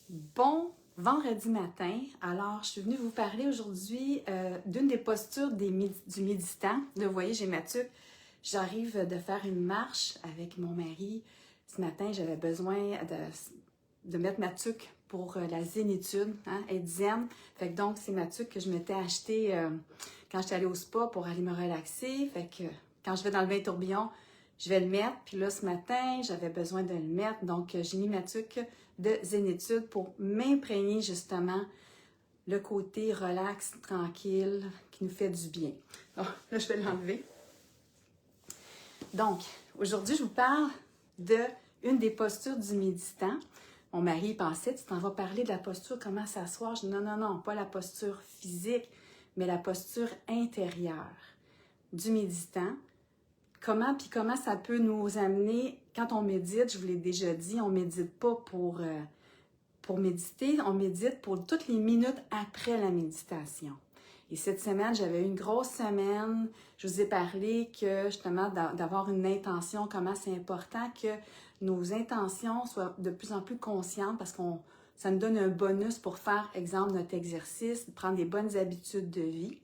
Bon vendredi matin. Alors, je suis venue vous parler aujourd'hui d'une des postures du méditant. Là, vous voyez, j'ai ma tuque. J'arrive de faire une marche avec mon mari. Ce matin, j'avais besoin de mettre ma tuque pour la zénitude, hein, être zen. Fait que donc, c'est ma tuque que je m'étais achetée quand j'étais allée au spa pour aller me relaxer. Fait que quand je vais dans le bain tourbillon, je vais le mettre. Puis là, ce matin, j'avais besoin de le mettre. Donc, j'ai mis ma tuque de zénitude pour m'imprégner justement le côté relax, tranquille, qui nous fait du bien. Donc, là, je vais l'enlever. Donc, aujourd'hui, je vous parle d'une des postures du méditant. Mon mari pensait, tu t'en vas parler de la posture, comment s'asseoir. Je dis, non, pas la posture physique, mais la posture intérieure du méditant. Comment ça peut nous amener, quand on médite, je vous l'ai déjà dit, on ne médite pas pour méditer, on médite pour toutes les minutes après la méditation. Et cette semaine, j'avais eu une grosse semaine. Je vous ai parlé que justement d'avoir une intention, comment c'est important que nos intentions soient de plus en plus conscientes parce que ça nous donne un bonus pour faire, exemple, notre exercice, prendre des bonnes habitudes de vie.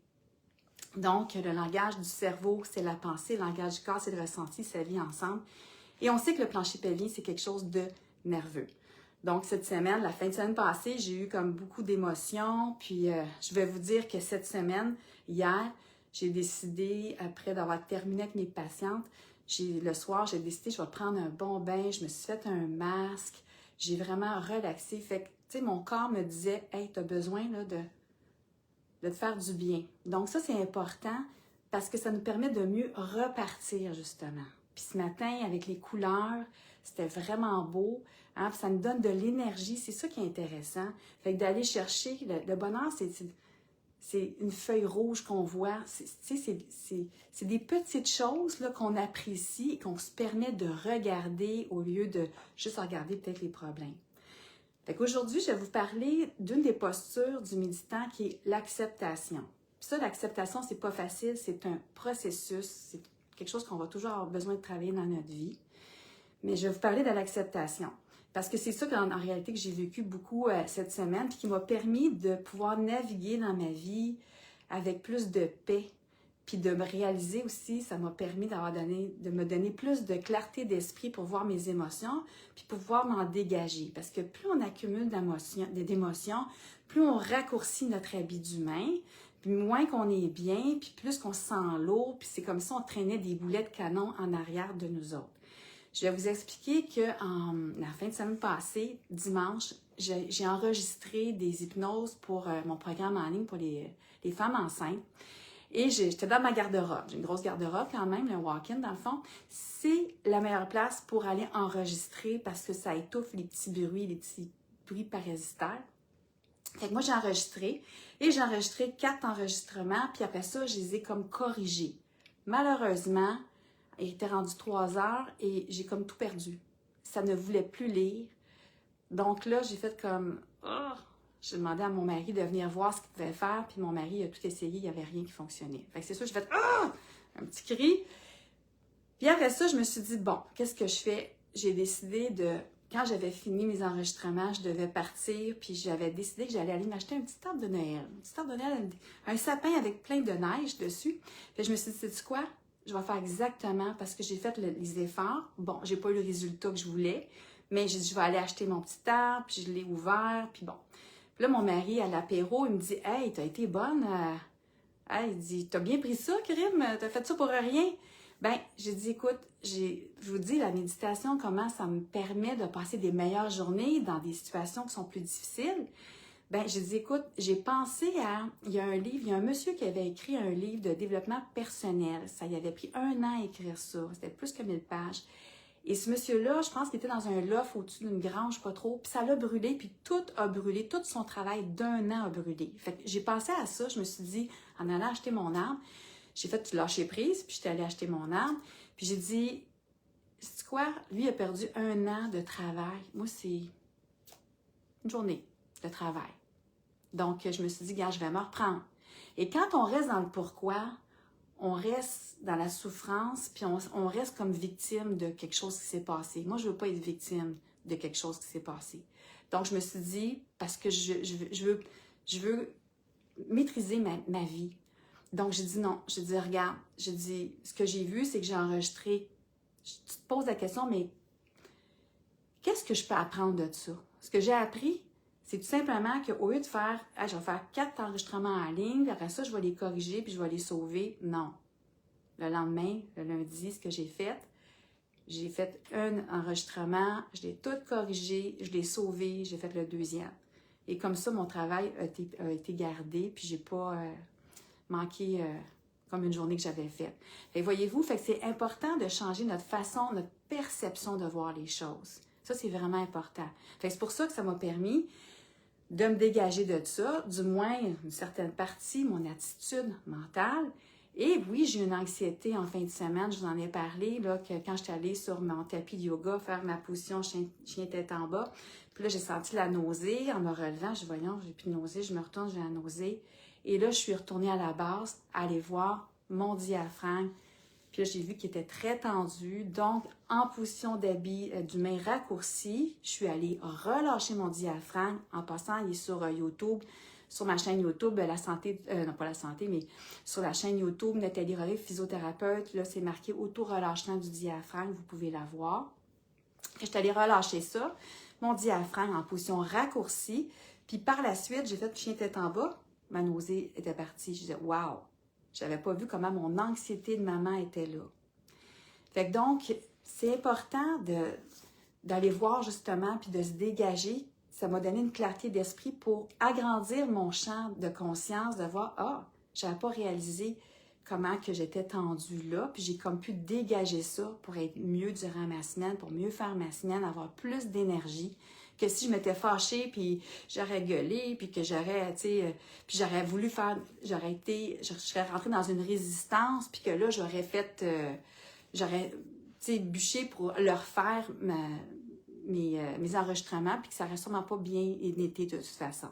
Donc, le langage du cerveau, c'est la pensée, le langage du corps, c'est le ressenti, ça vit ensemble. Et on sait que le plancher pelvien, c'est quelque chose de nerveux. Donc, cette semaine, la fin de semaine passée, j'ai eu comme beaucoup d'émotions. Puis, je vais vous dire que cette semaine, hier, j'ai décidé, après d'avoir terminé avec mes patientes, le soir, j'ai décidé, je vais prendre un bon bain, je me suis fait un masque, j'ai vraiment relaxé. Fait que, tu sais, mon corps me disait, hey, tu as besoin là, de te faire du bien. Donc ça, c'est important parce que ça nous permet de mieux repartir, justement. Puis ce matin, avec les couleurs, c'était vraiment beau. Hein? Puis ça nous donne de l'énergie. C'est ça qui est intéressant. Fait que d'aller chercher, le bonheur, c'est une feuille rouge qu'on voit. C'est des petites choses là, qu'on apprécie et qu'on se permet de regarder au lieu de juste regarder peut-être les problèmes. Fait qu'aujourd'hui, je vais vous parler d'une des postures du méditant qui est l'acceptation. Puis ça, l'acceptation, c'est pas facile, c'est un processus, c'est quelque chose qu'on va toujours avoir besoin de travailler dans notre vie. Mais je vais vous parler de l'acceptation. Parce que c'est ça en réalité que j'ai vécu beaucoup cette semaine, puis qui m'a permis de pouvoir naviguer dans ma vie avec plus de paix. Puis de me réaliser aussi, ça m'a permis de me donner plus de clarté d'esprit pour voir mes émotions, puis pour pouvoir m'en dégager. Parce que plus on accumule d'émotions, plus on raccourcit notre habit d'humain, puis moins qu'on est bien, puis plus qu'on se sent lourd, puis c'est comme si on traînait des boulets de canon en arrière de nous autres. Je vais vous expliquer que la fin de semaine passée, dimanche, j'ai enregistré des hypnoses pour mon programme en ligne pour les femmes enceintes. Et j'étais dans ma garde-robe. J'ai une grosse garde-robe quand même, le walk-in dans le fond. C'est la meilleure place pour aller enregistrer parce que ça étouffe les petits bruits parasitaires. Fait que moi, j'ai enregistré et j'ai enregistré 4 enregistrements. Puis après ça, je les ai comme corrigés. Malheureusement, il était rendu 3 heures et j'ai comme tout perdu. Ça ne voulait plus lire. Donc là, j'ai fait comme... Oh! J'ai demandé à mon mari de venir voir ce qu'il pouvait faire, puis mon mari a tout essayé, il n'y avait rien qui fonctionnait. Fait que c'est sûr, j'ai fait « Ah! » un petit cri. Puis après ça, je me suis dit, bon, qu'est-ce que je fais? J'ai décidé quand j'avais fini mes enregistrements, je devais partir, puis j'avais décidé que j'allais aller m'acheter un petit arbre de Noël. Un petit arbre de Noël, un sapin avec plein de neige dessus. Puis je me suis dit, sais-tu quoi? Je vais faire exactement parce que j'ai fait les efforts. Bon, j'ai pas eu le résultat que je voulais, mais j'ai dit, je vais aller acheter mon petit arbre, puis je l'ai ouvert, puis bon. Puis là, mon mari, à l'apéro, il me dit « Hey, t'as été bonne. Hey, il dit « T'as bien pris ça, Karim? T'as fait ça pour rien? » Ben, j'ai dit « Écoute, je vous dis, la méditation, comment ça me permet de passer des meilleures journées dans des situations qui sont plus difficiles. » Ben, j'ai dit « Écoute, j'ai pensé à... Il y a un monsieur qui avait écrit un livre de développement personnel. Ça y avait pris 1 an à écrire ça. C'était plus que 1000 pages. » Et ce monsieur-là, je pense qu'il était dans un loft au-dessus d'une grange, pas trop, puis ça l'a brûlé, puis tout a brûlé, tout son travail d'1 an a brûlé. Fait que j'ai pensé à ça, je me suis dit, en allant acheter mon arbre, j'ai fait du lâcher prise, puis j'étais allée acheter mon arbre, puis j'ai dit, c'est quoi? Lui a perdu 1 an de travail. Moi, c'est une journée de travail. Donc, je me suis dit, gars, je vais me reprendre. Et quand on reste dans le pourquoi, on reste dans la souffrance, puis on reste comme victime de quelque chose qui s'est passé. Moi, je ne veux pas être victime de quelque chose qui s'est passé. Donc, je me suis dit, parce que je veux maîtriser ma vie. Donc, j'ai dit non. J'ai dit, regarde, j'ai dit, ce que j'ai vu, c'est que j'ai enregistré. Tu te poses la question, mais qu'est-ce que je peux apprendre de ça? Ce que j'ai appris, c'est tout simplement qu'au lieu de faire, ah, je vais faire 4 enregistrements en ligne, puis après ça, je vais les corriger, puis je vais les sauver. Non. Le lendemain, le lundi, ce que j'ai fait un enregistrement, je l'ai tout corrigé, je l'ai sauvé, j'ai fait le deuxième. Et comme ça, mon travail a été gardé, puis j'ai pas manqué comme une journée que j'avais faite. Et voyez-vous, fait que c'est important de changer notre façon, notre perception de voir les choses. Ça, c'est vraiment important. Fait que c'est pour ça que ça m'a permis de me dégager de ça, du moins une certaine partie, mon attitude mentale. Et oui, j'ai une anxiété en fin de semaine, je vous en ai parlé, là, que quand je suis allée sur mon tapis de yoga faire ma position chien tête en bas, puis là, j'ai senti la nausée en me relevant. Je dis, voyons, j'ai plus de nausée, je me retourne, j'ai la nausée. Et là, je suis retournée à la base, aller voir mon diaphragme. Puis là, j'ai vu qu'il était très tendu. Donc, en position d'habit d'humain raccourci, je suis allée relâcher mon diaphragme. En passant, il est sur YouTube, sur ma chaîne YouTube, la santé, non pas la santé, mais sur la chaîne YouTube, Nathalie Rollet, physiothérapeute. Là, c'est marqué auto-relâchement du diaphragme. Vous pouvez la voir. Je suis allée relâcher ça, mon diaphragme en position raccourcie. Puis par la suite, j'ai fait chien tête en bas. Ma nausée était partie. Je disais, waouh! Je n'avais pas vu comment mon anxiété de maman était là. Fait que donc, c'est important d'aller voir justement puis de se dégager. Ça m'a donné une clarté d'esprit pour agrandir mon champ de conscience, de voir, ah, je n'avais pas réalisé comment que j'étais tendue là, puis j'ai comme pu dégager ça pour être mieux durant ma semaine, pour mieux faire ma semaine, avoir plus d'énergie. Que si je m'étais fâchée, puis j'aurais gueulé, puis que j'aurais, tu sais, puis j'aurais voulu faire, je serais rentrée dans une résistance, puis que là, j'aurais fait, j'aurais, tu sais, bûché pour leur faire mes enregistrements, puis que ça n'aurait sûrement pas bien été de toute façon.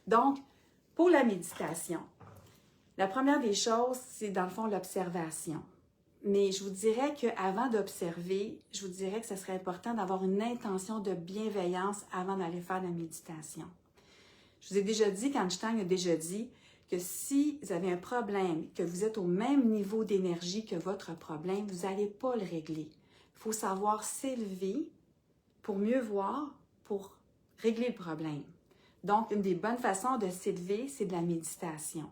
Donc, pour la méditation, la première des choses, c'est dans le fond l'observation. Mais je vous dirais qu'avant d'observer, je vous dirais que ce serait important d'avoir une intention de bienveillance avant d'aller faire de la méditation. Je vous ai déjà dit, Einstein a déjà dit que si vous avez un problème, que vous êtes au même niveau d'énergie que votre problème, vous n'allez pas le régler. Il faut savoir s'élever pour mieux voir, pour régler le problème. Donc, une des bonnes façons de s'élever, c'est de la méditation.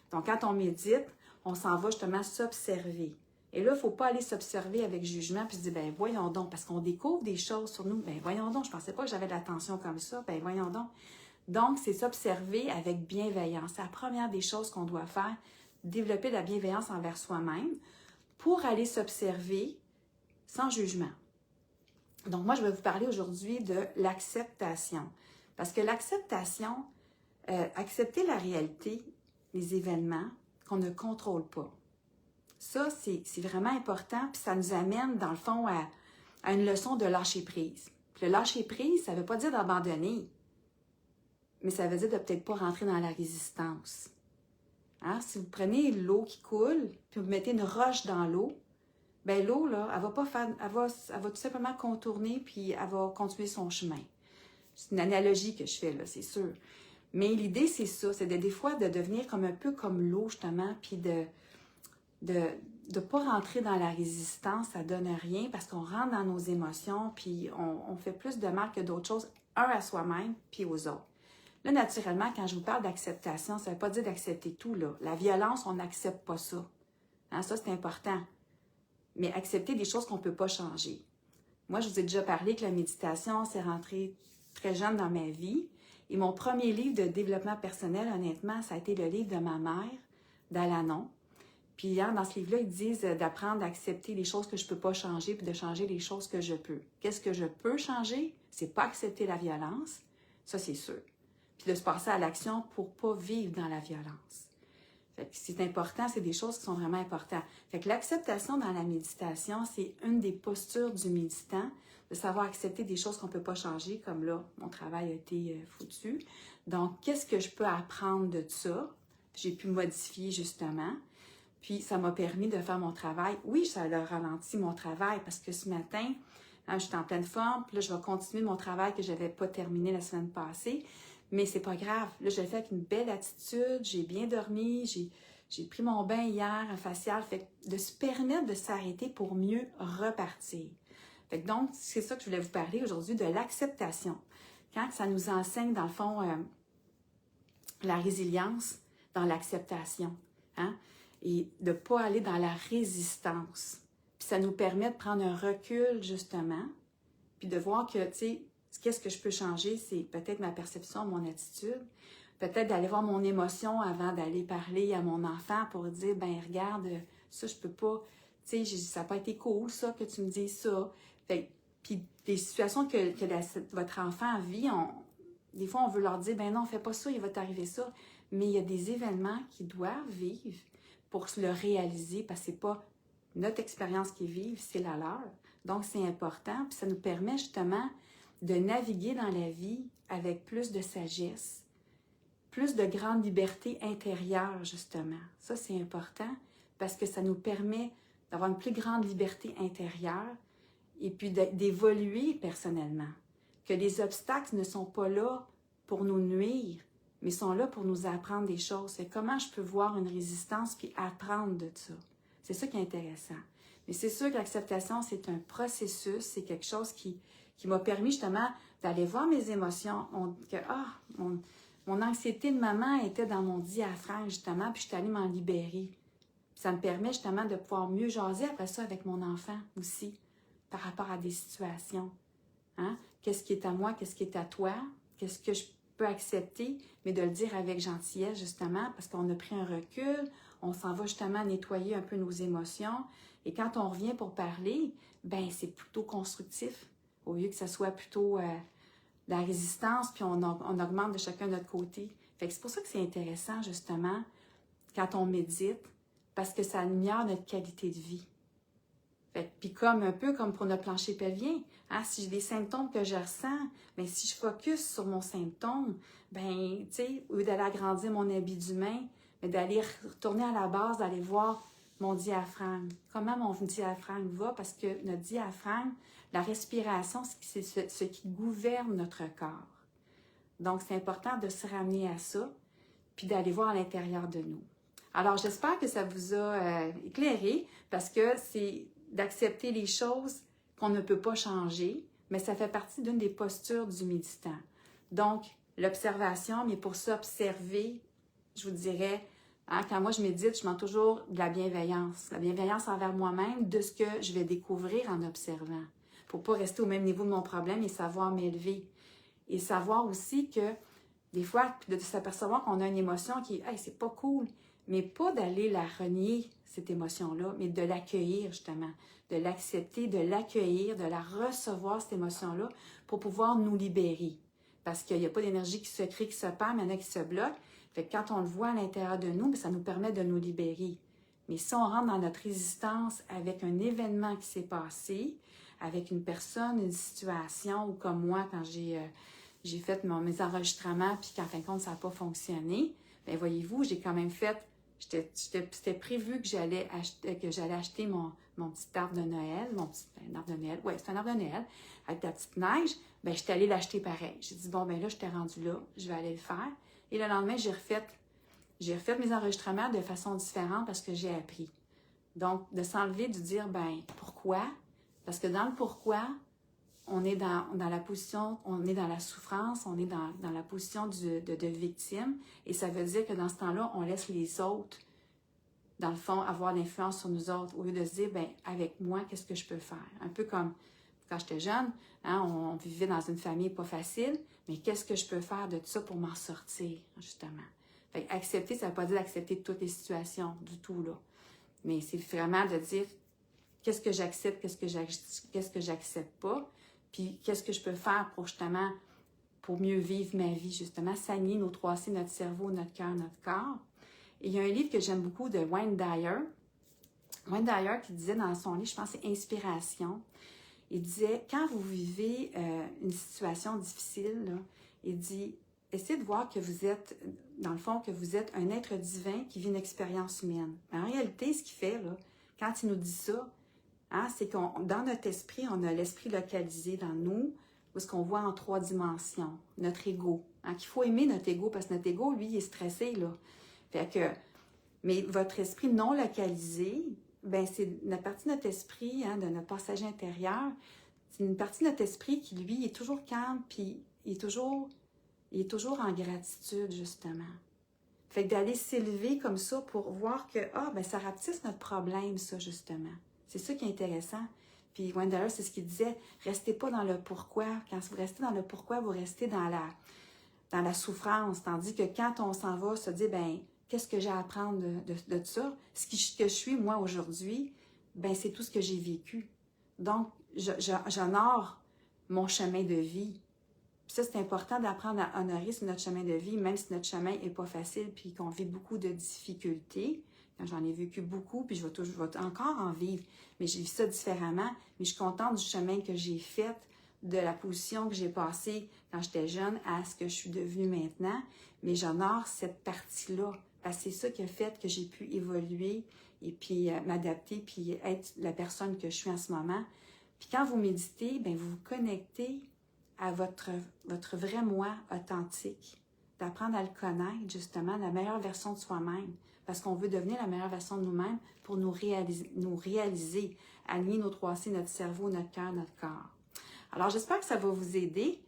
Donc, quand on médite, on s'en va justement s'observer. Et là, il ne faut pas aller s'observer avec jugement puis se dire, ben voyons donc, parce qu'on découvre des choses sur nous. Ben voyons donc, je ne pensais pas que j'avais de l'attention comme ça. Ben voyons donc. Donc, c'est s'observer avec bienveillance. C'est la première des choses qu'on doit faire, développer de la bienveillance envers soi-même pour aller s'observer sans jugement. Donc, moi, je vais vous parler aujourd'hui de l'acceptation. Parce que l'acceptation, accepter la réalité, les événements qu'on ne contrôle pas. Ça, c'est vraiment important, puis ça nous amène, dans le fond, à une leçon de lâcher prise. Puis le lâcher prise, ça ne veut pas dire d'abandonner, mais ça veut dire de peut-être pas rentrer dans la résistance. Hein? Si vous prenez l'eau qui coule, puis vous mettez une roche dans l'eau, bien l'eau, là, elle va pas faire, elle va tout simplement contourner, puis elle va continuer son chemin. C'est une analogie que je fais, là, c'est sûr. Mais l'idée, c'est ça, c'est des fois de devenir comme un peu comme l'eau, justement, puis de ne pas rentrer dans la résistance, ça donne rien parce qu'on rentre dans nos émotions puis on fait plus de mal que d'autres choses, un à soi-même puis aux autres. Là, naturellement, quand je vous parle d'acceptation, ça ne veut pas dire d'accepter tout, là. La violence, on n'accepte pas ça. Hein, ça, c'est important. Mais accepter des choses qu'on ne peut pas changer. Moi, je vous ai déjà parlé que la méditation, c'est rentré très jeune dans ma vie. Et mon premier livre de développement personnel, honnêtement, ça a été le livre de ma mère, d'Alanon. Puis hein, dans ce livre-là, ils disent d'apprendre à accepter les choses que je ne peux pas changer puis de changer les choses que je peux. Qu'est-ce que je peux changer? C'est pas accepter la violence, ça c'est sûr. Puis de se passer à l'action pour ne pas vivre dans la violence. Fait que c'est important, c'est des choses qui sont vraiment importantes. Fait que l'acceptation dans la méditation, c'est une des postures du méditant, de savoir accepter des choses qu'on ne peut pas changer, comme là, mon travail a été foutu. Donc, qu'est-ce que je peux apprendre de ça? J'ai pu modifier justement. Puis, ça m'a permis de faire mon travail. Oui, ça a ralenti mon travail parce que ce matin, Hein, je suis en pleine forme, puis là, je vais continuer mon travail que je n'avais pas terminé la semaine passée. Mais c'est pas grave. Là, je l'ai fait avec une belle attitude, j'ai bien dormi, j'ai pris mon bain hier, un facial. Fait que de se permettre de s'arrêter pour mieux repartir. Fait que donc, c'est ça que je voulais vous parler aujourd'hui, de l'acceptation. Quand ça nous enseigne, dans le fond, la résilience dans l'acceptation. Hein? Et de ne pas aller dans la résistance. Puis ça nous permet de prendre un recul, justement, puis de voir que, tu sais, qu'est-ce que je peux changer? C'est peut-être ma perception, mon attitude. Peut-être d'aller voir mon émotion avant d'aller parler à mon enfant pour dire, ben regarde, ça, je peux pas, tu sais, ça n'a pas été cool, ça, que tu me dises ça. Fait, puis des situations que votre enfant vit, des fois, on veut leur dire, ben non, fais pas ça, il va t'arriver ça. Mais il y a des événements qu'ils doivent vivre pour le réaliser, parce que c'est pas notre expérience qu'ils vivent, c'est la leur. Donc, c'est important, puis ça nous permet justement de naviguer dans la vie avec plus de sagesse, plus de grande liberté intérieure, justement. Ça, c'est important parce que ça nous permet d'avoir une plus grande liberté intérieure et puis d'évoluer personnellement. Que les obstacles ne sont pas là pour nous nuire, mais sont là pour nous apprendre des choses. Et comment je peux voir une résistance puis apprendre de ça? C'est ça qui est intéressant. Mais c'est sûr que l'acceptation, c'est un processus, c'est quelque chose qui m'a permis justement d'aller voir mes émotions, mon anxiété de maman était dans mon diaphragme justement, puis je suis allée m'en libérer. Puis ça me permet justement de pouvoir mieux jaser après ça avec mon enfant aussi, par rapport à des situations. Hein? Qu'est-ce qui est à moi, qu'est-ce qui est à toi, qu'est-ce que je peux accepter, mais de le dire avec gentillesse justement, parce qu'on a pris un recul, on s'en va justement nettoyer un peu nos émotions, et quand on revient pour parler, ben c'est plutôt constructif, au lieu que ce soit plutôt la résistance, puis on augmente de chacun de notre côté. Fait que c'est pour ça que c'est intéressant, justement, quand on médite, parce que ça améliore notre qualité de vie. Fait, puis un peu comme pour notre plancher pelvien, hein, si j'ai des symptômes que je ressens, bien, si je focus sur mon symptôme, ben, tu sais, au lieu d'aller agrandir mon habit d'humain, mais d'aller retourner à la base, d'aller voir mon diaphragme. Comment mon diaphragme va? Parce que notre diaphragme, la respiration, c'est ce qui gouverne notre corps. Donc, c'est important de se ramener à ça, puis d'aller voir à l'intérieur de nous. Alors, j'espère que ça vous a éclairé, parce que c'est d'accepter les choses qu'on ne peut pas changer, mais ça fait partie d'une des postures du méditant. Donc, l'observation, mais pour s'observer, je vous dirais, hein, quand moi je médite, je mets toujours de la bienveillance envers moi-même, de ce que je vais découvrir en observant, pour pas rester au même niveau de mon problème et savoir m'élever. Et savoir aussi que, des fois, de s'apercevoir qu'on a une émotion qui est « Hey, c'est pas cool », mais pas d'aller la renier, cette émotion-là, mais de l'accueillir justement, de l'accepter, de l'accueillir, de la recevoir, cette émotion-là, pour pouvoir nous libérer. Parce qu'il n'y a pas d'énergie qui se crée, qui se perd, mais il y en a qui se bloquent. Fait que quand on le voit à l'intérieur de nous, ça nous permet de nous libérer. Mais si on rentre dans notre résistance avec un événement qui s'est passé, avec une personne, une situation, ou comme moi, quand j'ai fait mes enregistrements, puis qu'en fin de compte, ça n'a pas fonctionné, bien voyez-vous, j'ai quand même fait, c'était prévu que j'allais acheter mon petit arbre de Noël, arbre de Noël, ouais, c'est un arbre de Noël, avec la petite neige, bien, j'étais allée l'acheter pareil. J'ai dit, bon, ben là, j'étais rendue là, je vais aller le faire. Et le lendemain, j'ai refait mes enregistrements de façon différente parce que j'ai appris. Donc, de s'enlever, de dire, ben pourquoi? Parce que dans le pourquoi, on est dans la position, on est dans la souffrance, on est dans la position de victime. Et ça veut dire que dans ce temps-là, on laisse les autres, dans le fond, avoir l'influence sur nous autres, au lieu de se dire, ben avec moi, qu'est-ce que je peux faire? Un peu comme quand j'étais jeune, hein, on vivait dans une famille pas facile, mais qu'est-ce que je peux faire de tout ça pour m'en sortir, justement? Fait que accepter, ça ne veut pas dire accepter toutes les situations, du tout, là. Mais c'est vraiment de dire, qu'est-ce que j'accepte, qu'est-ce que j'accepte pas, puis qu'est-ce que je peux faire pour justement, pour mieux vivre ma vie, justement, s'aligner nos 3C, notre cerveau, notre cœur, notre corps. Et il y a un livre que j'aime beaucoup de Wayne Dyer. Wayne Dyer qui disait dans son livre, je pense que c'est Inspiration, il disait, quand vous vivez une situation difficile, là, il dit, essayez de voir que vous êtes, dans le fond, que vous êtes un être divin qui vit une expérience humaine. Mais en réalité, ce qu'il fait, là, quand il nous dit ça, Hein? C'est qu'on, dans notre esprit, on a l'esprit localisé dans nous, où est-ce qu'on voit en 3 dimensions, notre ego. Hein? Qu'il faut aimer notre ego, parce que notre ego, lui, il est stressé, là. Fait que, mais votre esprit non localisé, ben c'est une partie de notre esprit, hein, de notre passager intérieur, c'est une partie de notre esprit qui, lui, est toujours calme, puis il est toujours en gratitude, justement. Fait que d'aller s'élever comme ça pour voir que, ben ça rapetisse notre problème, ça, justement. C'est ça qui est intéressant. Puis Wendell, c'est ce qu'il disait, restez pas dans le pourquoi. Quand vous restez dans le pourquoi, vous restez dans la souffrance. Tandis que quand on s'en va se dire, ben qu'est-ce que j'ai à apprendre de ça? Ce que je suis, moi, aujourd'hui, ben c'est tout ce que j'ai vécu. Donc, j'honore mon chemin de vie. Puis ça, c'est important d'apprendre à honorer sur notre chemin de vie, même si notre chemin n'est pas facile, puis qu'on vit beaucoup de difficultés. J'en ai vécu beaucoup, puis je vais encore en vivre. Mais j'ai vu ça différemment. Mais je suis contente du chemin que j'ai fait, de la position que j'ai passée quand j'étais jeune à ce que je suis devenue maintenant. Mais j'honore cette partie-là. Parce que c'est ça qui a fait que j'ai pu évoluer et puis m'adapter, puis être la personne que je suis en ce moment. Puis quand vous méditez, bien, vous vous connectez à votre vrai moi authentique, d'apprendre à le connaître, justement, la meilleure version de soi-même, parce qu'on veut devenir la meilleure version de nous-mêmes pour nous réaliser, aligner nos 3C, notre cerveau, notre cœur, notre corps. Alors, j'espère que ça va vous aider.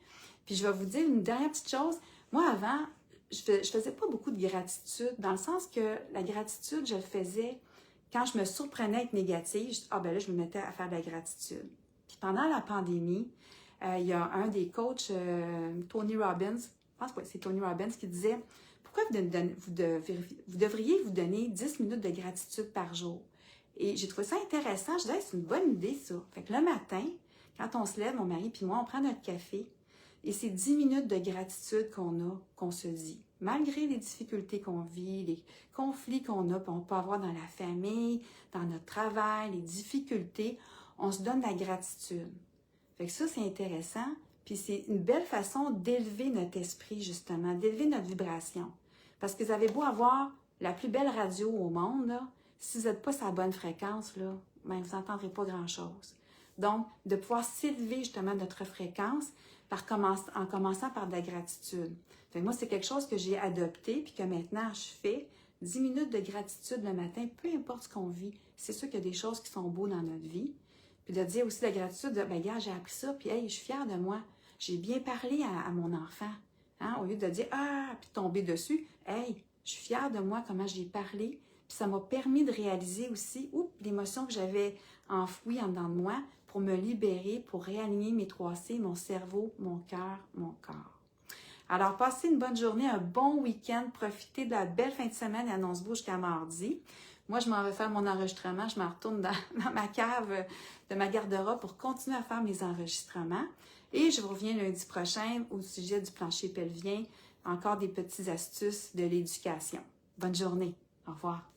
Puis, je vais vous dire une dernière petite chose. Moi, avant, je faisais pas beaucoup de gratitude, dans le sens que la gratitude, je le faisais quand je me surprenais à être négative. Ben là, je me mettais à faire de la gratitude. Puis, pendant la pandémie, il y a un des coachs, Tony Robbins, je pense que c'est Tony Robbins, qui disait « Pourquoi vous devriez vous donner 10 minutes de gratitude par jour? » Et j'ai trouvé ça intéressant. Je disais « C'est une bonne idée, ça. » Fait que le matin, quand on se lève, mon mari puis moi, on prend notre café et c'est 10 minutes de gratitude qu'on se dit. Malgré les difficultés qu'on vit, les conflits qu'on peut avoir dans la famille, dans notre travail, les difficultés, on se donne la gratitude. Fait que ça, c'est intéressant, puis c'est une belle façon d'élever notre esprit, justement, d'élever notre vibration. Parce que vous avez beau avoir la plus belle radio au monde, là, si vous n'êtes pas sur la bonne fréquence, là, ben, vous n'entendrez pas grand-chose. Donc, de pouvoir s'élever, justement, notre fréquence en commençant par de la gratitude. Fait que moi, c'est quelque chose que j'ai adopté, puis que maintenant, je fais 10 minutes de gratitude le matin, peu importe ce qu'on vit. C'est sûr qu'il y a des choses qui sont beaux dans notre vie. Puis de dire aussi la gratitude, ben gars, j'ai appris ça, puis hey, je suis fière de moi. J'ai bien parlé à mon enfant. Hein? Au lieu de dire puis tomber dessus, hey, je suis fière de moi, comment j'ai parlé. Puis ça m'a permis de réaliser aussi l'émotion que j'avais enfouie en dedans de moi pour me libérer, pour réaligner mes 3C, mon cerveau, mon cœur, mon corps. Alors, passez une bonne journée, un bon week-end, profitez de la belle fin de semaine et annonce-vous jusqu'à mardi. Moi, je m'en vais faire mon enregistrement. Je m'en retourne dans ma cave de ma garde-robe pour continuer à faire mes enregistrements. Et je vous reviens lundi prochain au sujet du plancher pelvien. Encore des petites astuces de l'éducation. Bonne journée. Au revoir.